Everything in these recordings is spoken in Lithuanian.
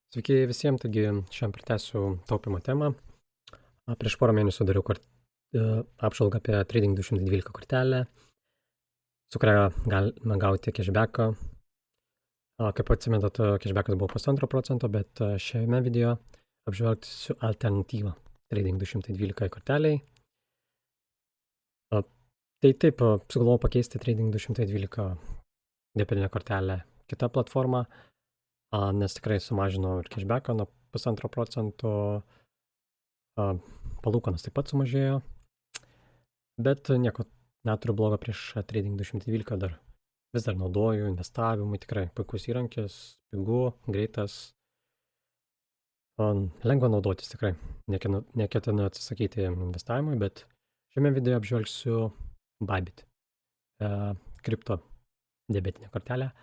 Sveiki visiems, taigi šiandien pratęsiu taupimo temą. Prieš porą mėnesių dariau apžvalgą apie Trading 212 kortelę, su kuria galime gauti cashbacką. Kaip atsimenat, cashbackas buvo 1,5%, bet šiame video apžvelgsiu alternatyvą Trading 212 korteliai. Tai taip, sugalvojau pakeisti Trading 212 depozitinę kortelę kitą platformą, nes tikrai sumažino ir cashbacką nuo 1,5%, palūkanos taip pat sumažėjo, bet nieko neturiu blogo prieš Trading 212, vis dar naudoju investavimui, tikrai puikus įrankis, pigu, greitas, lengva naudotis tikrai, neketinu atsisakyti investavimui, bet šiame video apžvelgsiu Bybit, kripto debitinę kortelę.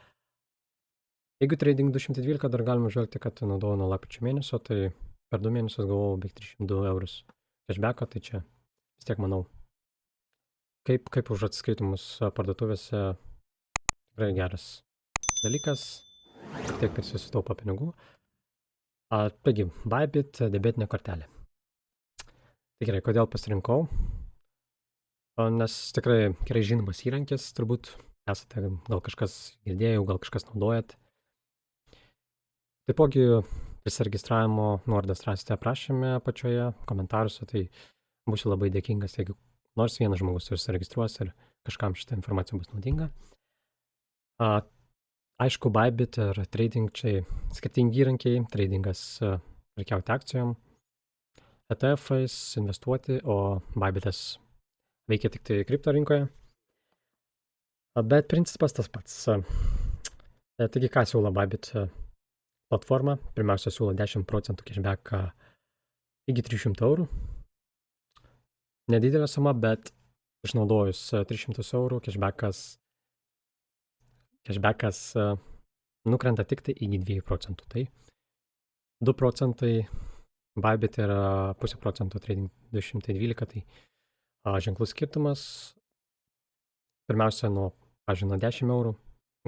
Jeigu Trading 212 dar galima žvelgti, kad naudojau nuo lapkričio mėnesio, tai per 2 mėnesius gavau beveik 302 eurus cashbacką, tai čia vis tiek manau, kaip už atsiskaitimus parduotuvėse tikrai geras dalykas, tiek prisisitaupo pinigų. Taigi, Bybit debitinė kortelė. Tai gerai, kodėl pasirinkau? Nes tikrai gerai žinomas įrankis, turbūt esate gal kažkas girdėjau, gal kažkas naudojat. Taipogi prisiregistravimo nuorodas rasite aprašyme apačioje, komentaruose, tai būsiu labai dėkingas, jeigu nors vienas žmogus užsiregistruos ir kažkam šitą informaciją bus naudinga. Aišku, Bybit ir trading čia skirtingi įrankiai, tradingas prekiauti akcijom, ETF-ais investuoti, o Bybitas veikia tik tai kripto rinkoje. Bet principas tas pats. Taigi, ką siūlo Bybit platforma? Pirmiausia, siūlo 10% cashbacką iki 300 eurų. Nedidelė suma, bet išnaudojus 300 eurų cashbackas nukrenta tik tai iki 2%. Tai 2% Bybit yra 0,5% Trading 212, tai ženklus skirtumas. Pirmiausia, nuo 10 eurų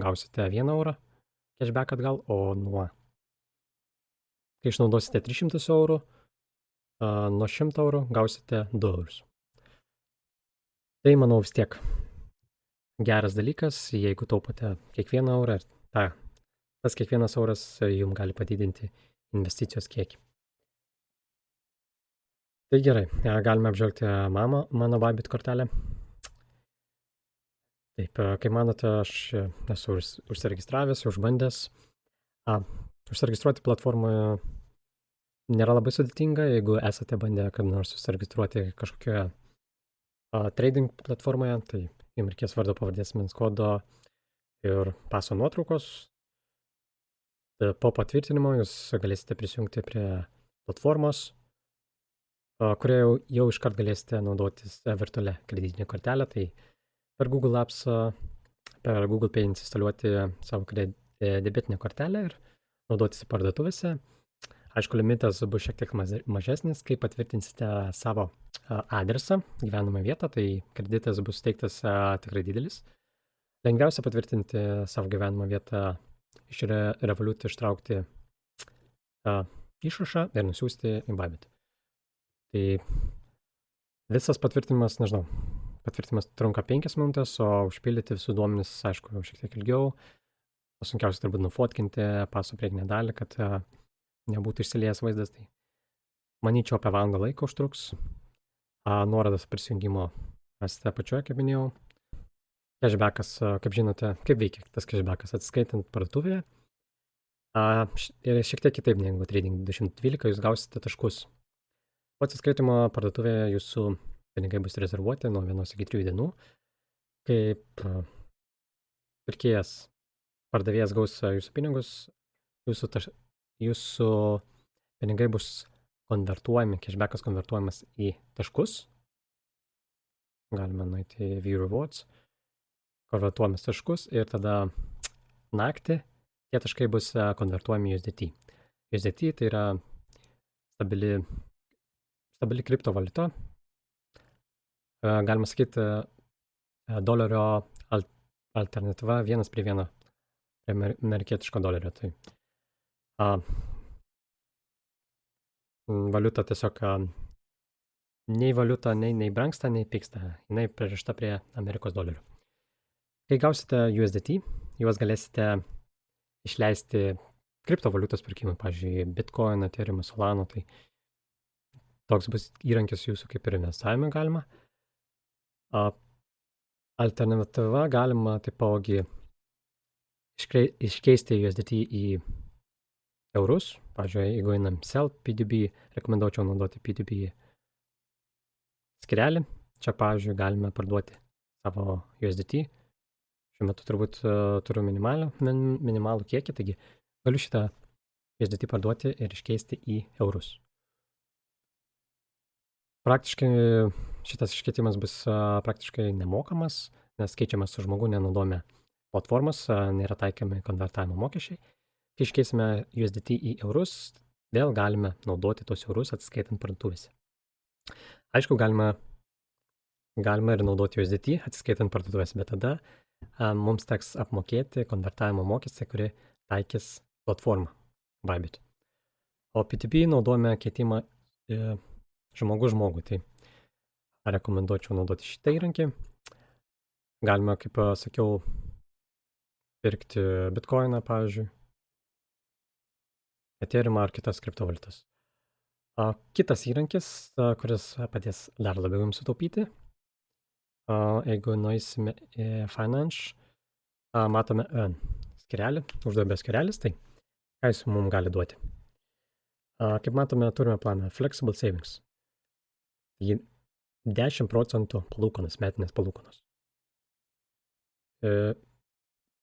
gausite 1 eurą cashback atgal, o kai išnaudosite 300 eurų, nuo 100 eurų gausite 2 eurus. Tai, manau, vis tiek geras dalykas, jeigu taupote kiekvieną eurą, ir tas kiekvienas euras jums gali padidinti investicijos kiekį. Tai gerai, galime apžvelgti mano Bybit kortelę. Taip, kaip manote, aš esu užsiregistravęs, išbandęs. Užsiregistruoti platformoje nėra labai sudėtinga, jeigu esate bandę kada nors užsiregistruoti kažkokioje trading platformoje, tai jums reikės vardo, pavardės, asmens kodo ir paso nuotraukos. Po patvirtinimo jūs galėsite prisijungti prie platformos, kurioje jau iškart galėsite naudotis virtualią kreditinę kortelę. Tai per Google Apps, per Google Pay instaliuoti savo debitinę kortelę ir naudotis parduotuvėse. Aišku, limitas bus šiek tiek mažesnis, kai patvirtinsite savo adresą, gyvenamą vietą, tai kreditas bus teiktas tikrai didelis. Lengviausia patvirtinti savo gyvenamą vietą iš Revolut, ištraukti išrašą ir nusiųsti į Bybit. Tai visas patvirtinimas, patvirtinimas trunka 5 minutės, o užpildyti visus duomenis, aišku, šiek tiek ilgiau. Sunkiausia turbūt nufotkinti paso priekinę dalį, kad nebūtų išsiliejęs vaizdas. Tai manyčiau, apie valandą laiko užtruks. Nuorodas prisijungimo rasite apačioje, kaip minėjau. Cashbackas, kaip žinote, kaip veikia tas cashbackas atsiskaitant parduotuvėje. Ir šiek tiek kitaip negu Trading 212, jūs gausite taškus. Po atsiskaitimo parduotuvėje jūsų pinigai bus rezervuoti nuo 1 iki 3 dienų. Kaip pardavėjas gaus jūsų pinigus, jūsų pinigai bus konvertuojami, cashbackas konvertuojamas į taškus. Galime nueiti į View Rewards, konvertuojamas taškus ir tada naktį tie taškai bus konvertuojami į USDT. USDT tai yra stabili kriptovaliuta. Galima sakyti, dolerio alternatyva 1:1 prie amerikietiško dolerio. Tai valiuta tiesiog nei valiuta nei brangsta, nei pyksta. Jinai pririšta prie Amerikos dolerių. Kai gausite USDT, juos galėsite išleisti kriptovaliutos pirkimui, pavyzdžiui, Bitcoin, Ethereum, Solano, tai toks bus įrankis jūsų kaip ir investavime galima. Alternatyva galima taipogi iškeisti USDT į eurus. Pavyzdžiui, jeigu einam sell PDB, rekomenduočiau naudoti PDB skyrelį. Čia, pavyzdžiui, galime parduoti savo USDT. Šiuo metu turbūt turiu minimalų kiekį, taigi galiu šitą USDT parduoti ir iškeisti į eurus. Praktiškai šitas iškeitimas bus praktiškai nemokamas, nes keičiamas su žmogu, nenaudojame platformos, nėra taikomi konvertavimo mokesčiai. Kai iškeisime USDT į eurus, vėl galime naudoti tos eurus atsiskaitant parduotuvėse. Aišku, galima ir naudoti USDT atsiskaitant parduotuvėse, bet tada mums teks apmokėti konvertavimo mokestį, kuri taikys platformą Bybit. O PTP naudojame keitimą žmogus žmogui, tai rekomenduočiau naudoti šitą įrankį. Galima, kaip sakiau, pirkti Bitcoiną, pavyzdžiui, Ethereum ar kitas kriptovaliutas. Kitas įrankis, kuris padės dar labiau jums sutaupyti. Jeigu nueisime į Finance, matome skyrelį, uždarbio skyrelis, tai ką jis mums gali duoti. Kaip matome, turime planą Flexible Savings. 10% palūkanos, metinės palūkanos.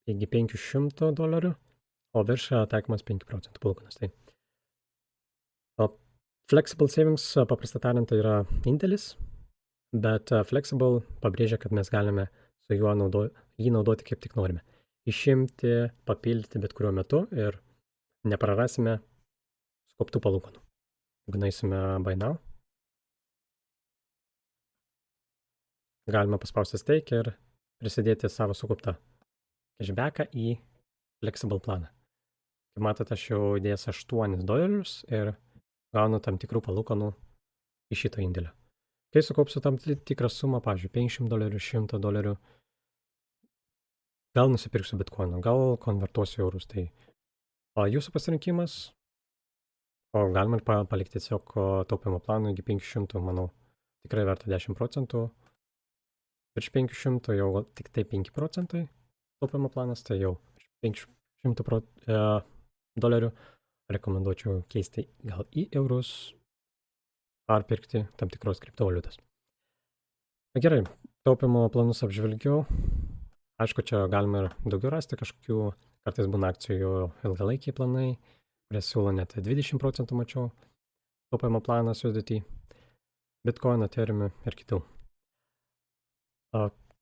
Iki $500, o virš taikomas 5% palūkanos. Tai Flexible Savings, paprastai tariant, tai yra indėlis, bet Flexible pabrėžia, kad mes galime su juo jį naudoti kaip tik norime. Išimti, papildyti bet kuriuo metu ir neprarasime sukauptų palūkanų. Jeigu nueisime Buy Now, galime paspausti Stake ir prisidėti savo sukauptą cashbacką į Flexible planą. Kaip matote, aš jau įdėjęs $8 ir gaunu tam tikrų palūkanų iš šito indėlio. Kai sukaupsiu tam tikrą sumą, pavyzdžiui, $500, $100, gal nusipirksiu Bitcoiną, gal konvertuosiu eurus, tai jūsų pasirinkimas, o galima ir palikti tiesiog taupimo planų iki 500, manau, tikrai verta 10%, virš 500 jau tik tai 5% taupimo planas, tai jau $500 rekomenduočiau keisti gal į eurus ar pirkti tam tikros kriptovaliutos. Gerai, taupimo planus apžvelgiau. Aišku, čia galima ir daugiau rasti kažkokių, kartais būna akcijų ilgalaikiai planai, kurie siūlo net 20% mačiau taupimo planas USDT, Bitcoin, Ethereum ir kitų.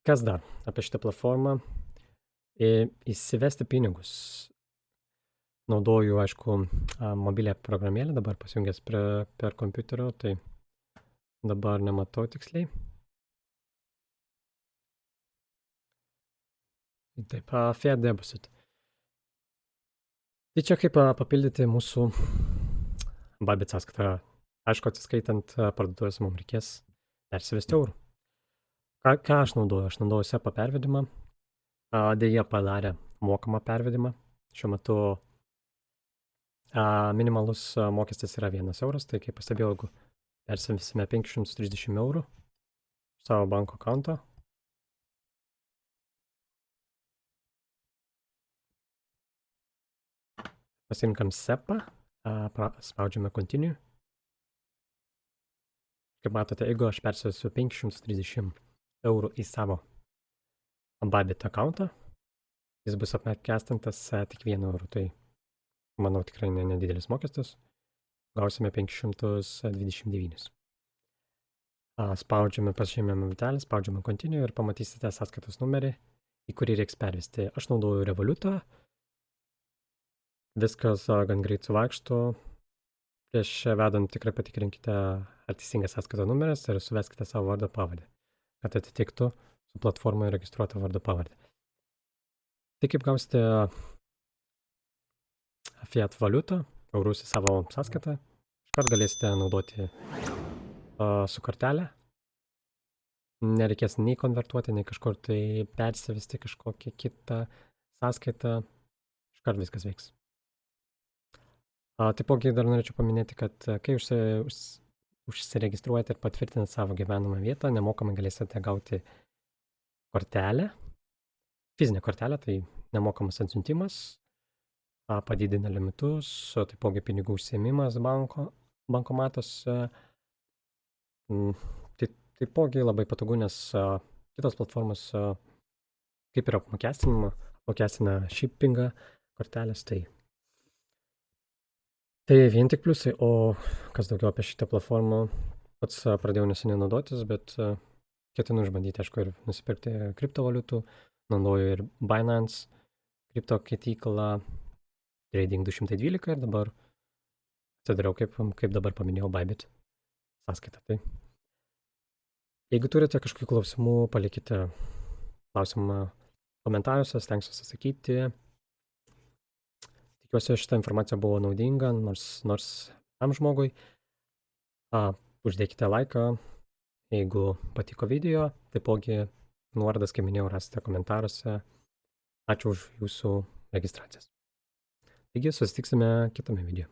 Kas dar apie šitą platformą? Įsivesti pinigus. Naudoju, aišku, mobilią programėlę, dabar pasijungęs per kompiuterio, tai dabar nematau tiksliai. Taip, Fiat Deposit. Tai čia kaip papildyti mūsų Bybit sąskaitą. Aišku, atsiskaitant parduotuvės mums reikės persivesti eurų. Ką aš naudoju? Aš naudoju SEPA pervedimą. Deja padarė mokamą pervedimą. Šiuo metu minimalus mokestis yra €1, tai kaip pastebėjau, jeigu persivesime 530 eurų savo banko konto, pasirinkam SEPA, spaudžiame Continue. Kaip matote, jeigu aš persivesiu 530 eurų į savo Bybit akauntą, jis bus apmokestintas tik €1, tai manau tikrai nedidelis mokestis. Gausime 529. Spaudžiame, pasižymėme vitelį, spaudžiame Continue ir pamatysite sąskaitos numerį, į kurį reiks pervesti. Aš naudoju Revolutą. Viskas gan greit suvaikšto. Prieš vedant tikrai patikrinkite, ar teisingas sąskaito numeris ir suveskite savo vardą pavardę, kad atitiktų su platformoje registruotą vardą pavardę. Tai kaip gausite Fiat valiutą, eurus į savo sąskaitą, Iškart galėsite naudoti su kortelė. Nereikės nei konvertuoti, nei kažkur tai persivesti kažkokią kitą sąskaitą. Iškart viskas veiks. Taipogi dar norėčiau paminėti, kad kai užsiregistruojate ir patvirtinate savo gyvenamą vietą, nemokamai galėsite gauti kortelę, fizinę kortelę, tai nemokamas atsiuntimas, padidina limitus, taipogi pinigų užsiėmimas bankomatuose. Tai taipogi labai patogu, nes kitos platformos kaip ir apmokestina shippingą kortelės, tai vien tik pliusai. O kas daugiau apie šitą platformą, pats pradėjau neseniai naudotis, bet ketinu išbandyti, aišku, ir nusipirkti kriptovaliutų, naudoju ir Binance kripto keityklą Trading 212 ir dabar atsidariau, kaip dabar paminėjau, Bybit sąskaitą. Tai jeigu turite kažkokių klausimų, palikite klausimą komentaruose, stengsiuosi atsakyti. Tikiuosi, šitą informaciją buvo naudinga, nors tam žmogui. Uždėkite laiką, jeigu patiko video, taipogi nuorodas, kaip minėjau, rasite komentaruose. Ačiū už jūsų registracijas. Taigi, susitiksime kitame video.